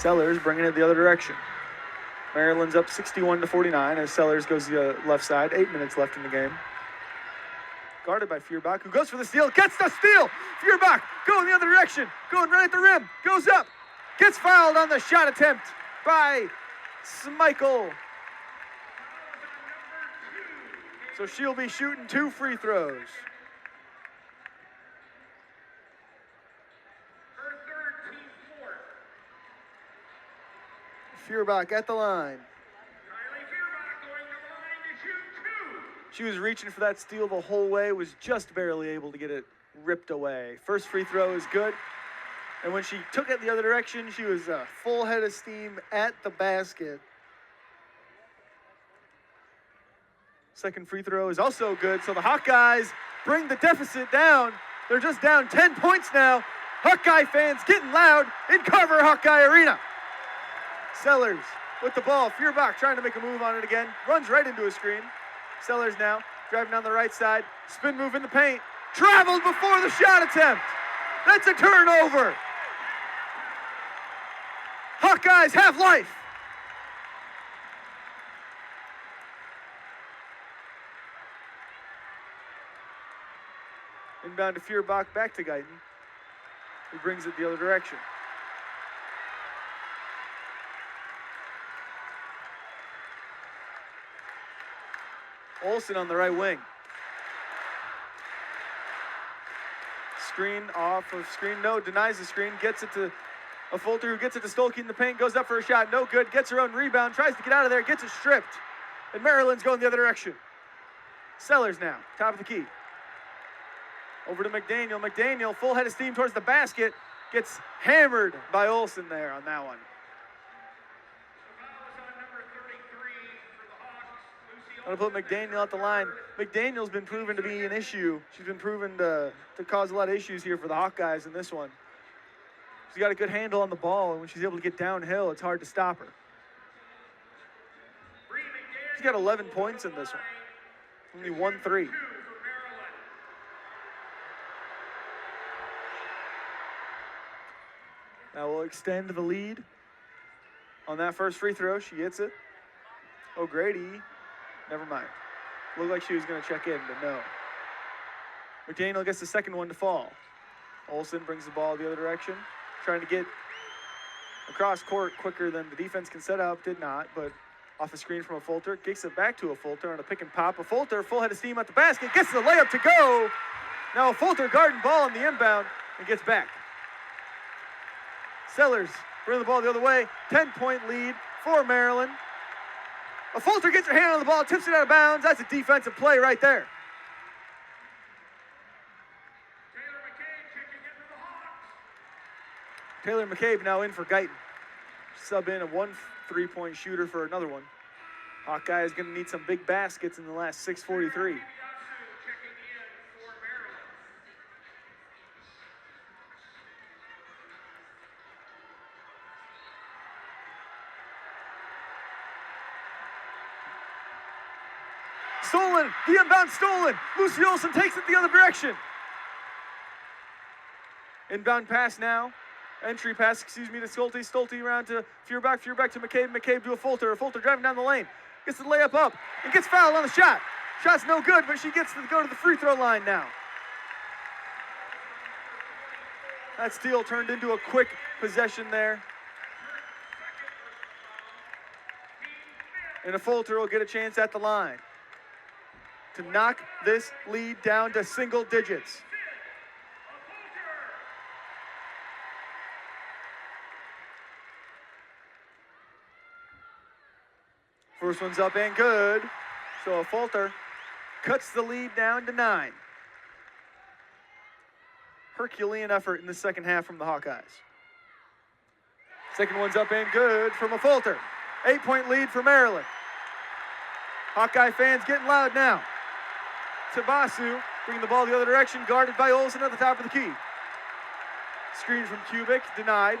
Sellers bringing it the other direction. Maryland's up 61-49 as Sellers goes to the left side. 8 minutes left in the game. Guarded by Feuerbach, who goes for the steal, gets the steal. Feuerbach going the other direction, going right at the rim, goes up, gets fouled on the shot attempt by Schmeichel. So she'll be shooting 2 free throws. Feuerbach at the line. She was reaching for that steal the whole way, was just barely able to get it ripped away. First free throw is good. And when she took it the other direction, she was a full head of steam at the basket. Second free throw is also good. So the Hawkeyes bring the deficit down. They're just down 10 points now. Hawkeye fans getting loud in Carver Hawkeye Arena. Sellers with the ball. Feuerbach trying to make a move on it again. Runs right into a screen. Sellers now driving down the right side. Spin move in the paint. Traveled before the shot attempt. That's a turnover. Hawkeyes have life. Inbound to Feuerbach, back to Guyton, who brings it the other direction. Olsen on the right wing. Screen off of screen. No, denies the screen. Gets it to a Fulter who gets it to Stolke in the paint. Goes up for a shot. No good. Gets her own rebound. Tries to get out of there. Gets it stripped. And Maryland's going the other direction. Sellers now. Top of the key. Over to McDaniel. McDaniel, full head of steam towards the basket. Gets hammered by Olsen there on that one. I'm going to put McDaniel at the line. McDaniel's been proven to be an issue. She's been proven to cause a lot of issues here for the Hawkeyes in this one. She's got a good handle on the ball, and when she's able to get downhill, it's hard to stop her. She's got 11 points in this one. Only 1-3. Now we'll extend the lead on that first free throw. She hits it. O'Grady. Never mind. Looked like she was going to check in, but no. McDaniel gets the second one to fall. Olsen brings the ball the other direction, trying to get across court quicker than the defense can set up. Did not, but off a screen from a Fulter. Kicks it back to a Fulter on a pick and pop. A Fulter, full head of steam at the basket, gets the layup to go. Now a Fulter guarding ball on the inbound and gets back. Sellers bring the ball the other way. 10-point lead for Maryland. A Fulter gets her hand on the ball, tips it out of bounds. That's a defensive play right there. Taylor McCabe now in for Guyton. Sub in a 1 3-point shooter for another one. Hawkeye is going to need some big baskets in the last 6:43. Stolen, the inbound stolen. Lucy Olsen takes it the other direction. Inbound pass now. Entry pass, to Stolte. Stolte around to Feuerbach. Feuerbach to McCabe. McCabe to a Fulter. A Fulter driving down the lane. Gets the layup up and gets fouled on the shot. Shot's no good, but she gets to go to the free throw line now. That steal turned into a quick possession there. And a Fulter will get a chance at the line to knock this lead down to single digits. First one's up and good. So a Fulter cuts the lead down to 9. Herculean effort in the second half from the Hawkeyes. Second one's up and good from a Fulter. 8-point lead for Maryland. Hawkeye fans getting loud now. Tabasu bringing the ball the other direction, guarded by Olsen at the top of the key. Screen from Kubik, denied.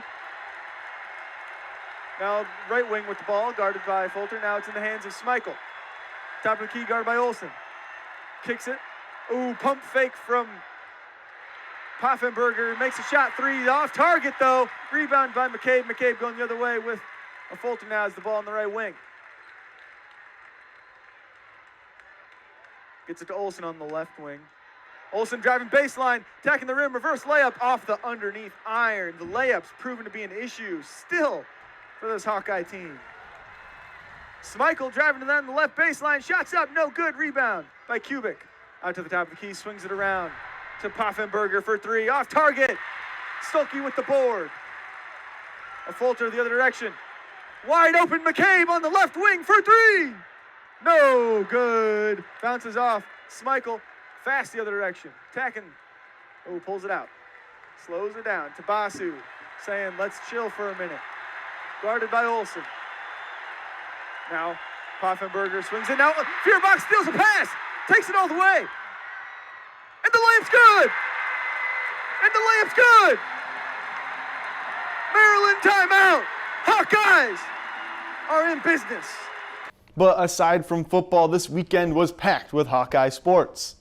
Now right wing with the ball, guarded by Fulter. Now it's in the hands of Schmeichel. Top of the key, guarded by Olsen. Kicks it. Ooh, pump fake from Poffenberger makes a shot, 3, off target though. Rebound by McCabe. McCabe going the other way with a Fulton now has the ball on the right wing. Gets it to Olsen on the left wing. Olsen driving baseline, attacking the rim, reverse layup off the underneath iron. The layup's proven to be an issue still for this Hawkeye team. Schmeichel driving to that on the left baseline, shots up, no good, rebound by Kubik. Out to the top of the key, swings it around to Poffenberger for 3, off target. Stolke with the board. A Fulter the other direction. Wide open, McCabe on the left wing for 3. No good. Bounces off. Schmeichel fast the other direction. Attacking. Oh, pulls it out. Slows it down. Tabasu saying, let's chill for a minute. Guarded by Olsen. Now, Poffenberger swings it. Now, Feuerbach steals a pass. Takes it all the way. And the layup's good. And the layup's good. Maryland timeout. Hawkeyes are in business. But aside from football, this weekend was packed with Hawkeye sports.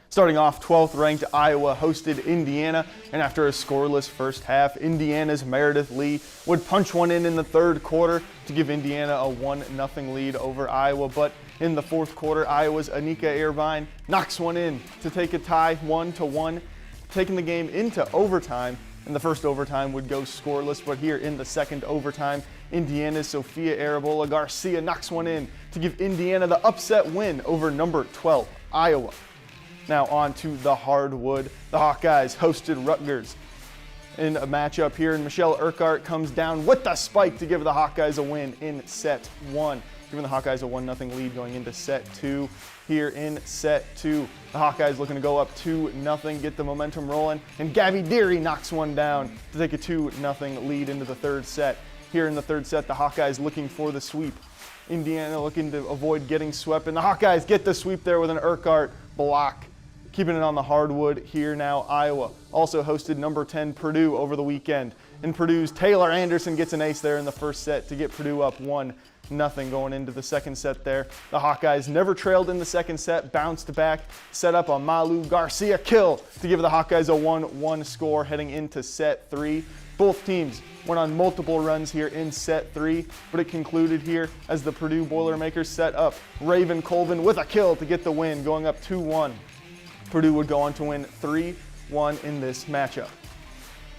Starting off, 12th ranked Iowa hosted Indiana, and after a scoreless first half, Indiana's Meredith Lee would punch one in the third quarter to give Indiana a 1-0 lead over Iowa. But in the fourth quarter, Iowa's Anika Irvine knocks one in to take a tie 1-1, taking the game into overtime. And the first overtime would go scoreless, but here in the second overtime, Indiana's Sophia Arabola Garcia knocks one in to give Indiana the upset win over number 12, Iowa. Now on to the hardwood. The Hawkeyes hosted Rutgers in a matchup here, and Michelle Urquhart comes down with the spike to give the Hawkeyes a win in set 1, giving the Hawkeyes a 1-0 lead going into set 2. Here in set 2, the Hawkeyes looking to go up 2-0, get the momentum rolling, and Gabby Deary knocks one down to take a 2-0 lead into the third set. Here in the third set, the Hawkeyes looking for the sweep. Indiana looking to avoid getting swept, and the Hawkeyes get the sweep there with an Urquhart block. Keeping it on the hardwood here now, Iowa also hosted number 10 Purdue over the weekend. And Purdue's Taylor Anderson gets an ace there in the first set to get Purdue up 1-0 going into the second set there. The Hawkeyes never trailed in the second set, bounced back, set up a Malu Garcia kill to give the Hawkeyes a 1-1 score heading into set 3. Both teams went on multiple runs here in set 3, but it concluded here as the Purdue Boilermakers set up Raven Colvin with a kill to get the win, going up 2-1. Purdue would go on to win 3-1 in this matchup.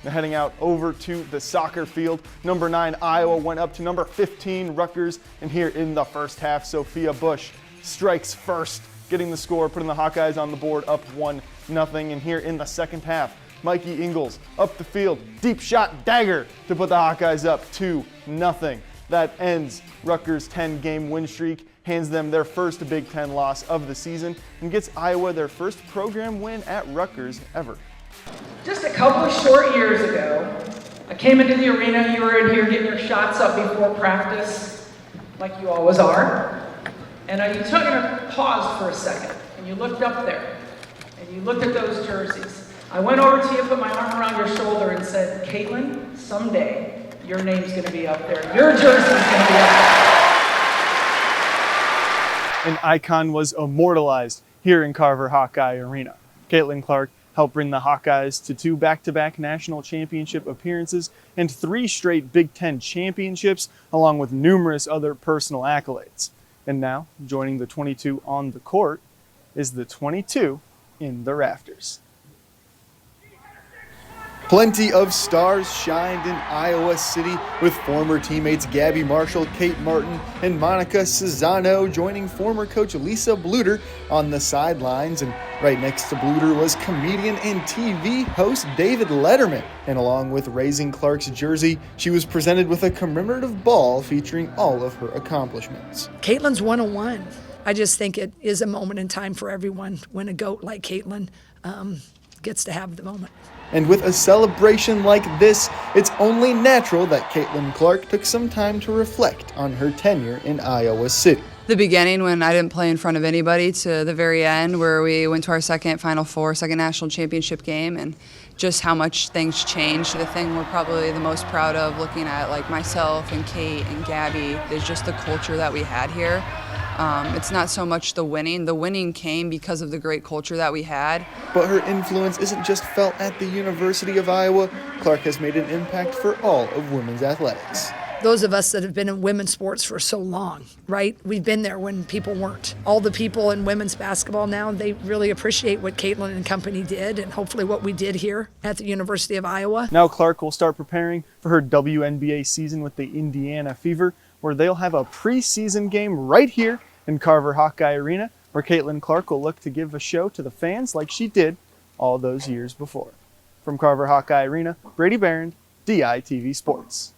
Now heading out over to the soccer field, number 9 Iowa went up to number 15 Rutgers, and here in the first half, Sophia Bush strikes first, getting the score, putting the Hawkeyes on the board up 1-0. And here in the second half, Mikey Ingles up the field, deep shot dagger to put the Hawkeyes up 2-0. That ends Rutgers' 10-game win streak, hands them their first Big Ten loss of the season, and gets Iowa their first program win at Rutgers ever. Just a couple of short years ago, I came into the arena, you were in here getting your shots up before practice, like you always are, and you took and paused for a second, and you looked up there, and you looked at those jerseys. I went over to you, put my arm around your shoulder, and said, Caitlin, someday your name's going to be up there. Your jersey's going to be up there. An icon was immortalized here in Carver Hawkeye Arena. Caitlin Clark helped bring the Hawkeyes to 2 back-to-back national championship appearances and 3 straight Big Ten championships, along with numerous other personal accolades. And now, joining the 22 on the court is the 22 in the rafters. Plenty of stars shined in Iowa City, with former teammates Gabby Marshall, Kate Martin, and Monica Cesano joining former coach Lisa Bluter on the sidelines. And right next to Bluter was comedian and TV host David Letterman. And along with raising Clark's jersey, she was presented with a commemorative ball featuring all of her accomplishments. Caitlin's 101. I just think it is a moment in time for everyone when a GOAT like Caitlin gets to have the moment. And with a celebration like this, it's only natural that Caitlin Clark took some time to reflect on her tenure in Iowa City. The beginning, when I didn't play in front of anybody, to the very end where we went to our second Final Four, second national championship game, and just how much things changed. The thing we're probably the most proud of, looking at like myself and Kate and Gabby, is just the culture that we had here. It's not so much the winning. The winning came because of the great culture that we had. But her influence isn't just felt at the University of Iowa. Clark has made an impact for all of women's athletics. Those of us that have been in women's sports for so long, right? We've been there when people weren't. All the people in women's basketball now, they really appreciate what Caitlin and company did and hopefully what we did here at the University of Iowa. Now Clark will start preparing for her WNBA season with the Indiana Fever, where they'll have a preseason game right here in Carver Hawkeye Arena, where Caitlin Clark will look to give a show to the fans like she did all those years before. From Carver Hawkeye Arena, Brady Behrend, DITV Sports.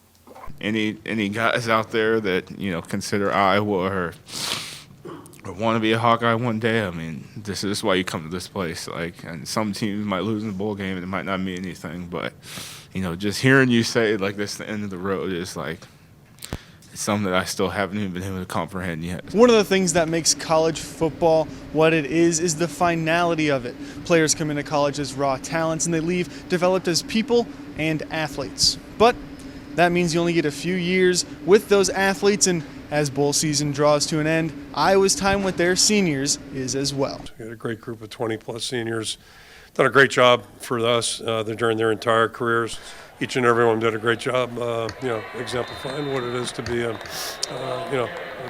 Any guys out there that, you know, consider Iowa or want to be a Hawkeye one day, I mean, this is why you come to this place. Like, and some teams might lose in the bowl game and it might not mean anything, but, you know, just hearing you say like this at the end of the road is like, it's something that I still haven't even been able to comprehend yet. One of the things that makes college football what it is the finality of it. Players come into college as raw talents and they leave developed as people and athletes. But that means you only get a few years with those athletes, and as bowl season draws to an end, Iowa's time with their seniors is as well. We had a great group of 20-plus seniors. Done a great job for us during their entire careers. Each and every one did a great job, exemplifying what it is to be a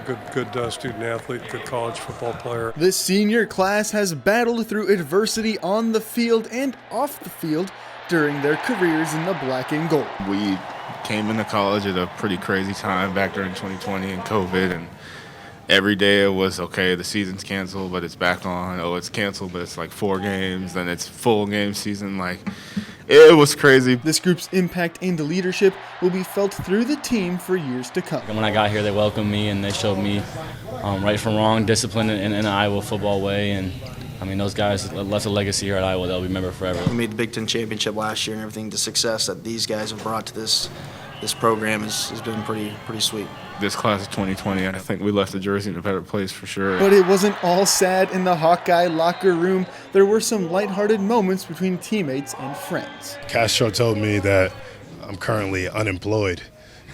good student athlete, good college football player. This senior class has battled through adversity on the field and off the field during their careers in the black and gold. We came into college at a pretty crazy time back during 2020 and COVID, and every day it was, okay, the season's canceled, but it's back on. Oh, it's canceled, but it's like 4 games, then it's full game season. Like, it was crazy. This group's impact and leadership will be felt through the team for years to come. When I got here, they welcomed me and they showed me right from wrong, discipline in an Iowa football way. And I mean, those guys left a legacy here at Iowa they'll remember forever. We made the Big Ten championship last year, and everything. The success that these guys have brought to this program has been pretty sweet. This class of 2020, I think we left the jersey in a better place for sure. But it wasn't all sad in the Hawkeye locker room. There were some lighthearted moments between teammates and friends. Castro told me that I'm currently unemployed,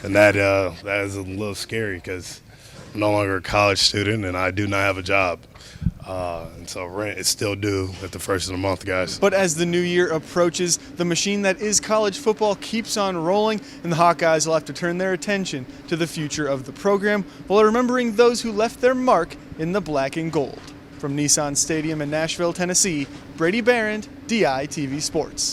and that is a little scary because I'm no longer a college student and I do not have a job. And so rent is still due at the first of the month, guys. But as the new year approaches, the machine that is college football keeps on rolling, and the Hawkeyes will have to turn their attention to the future of the program while remembering those who left their mark in the black and gold. From Nissan Stadium in Nashville, Tennessee, Brady Behrend, DITV Sports.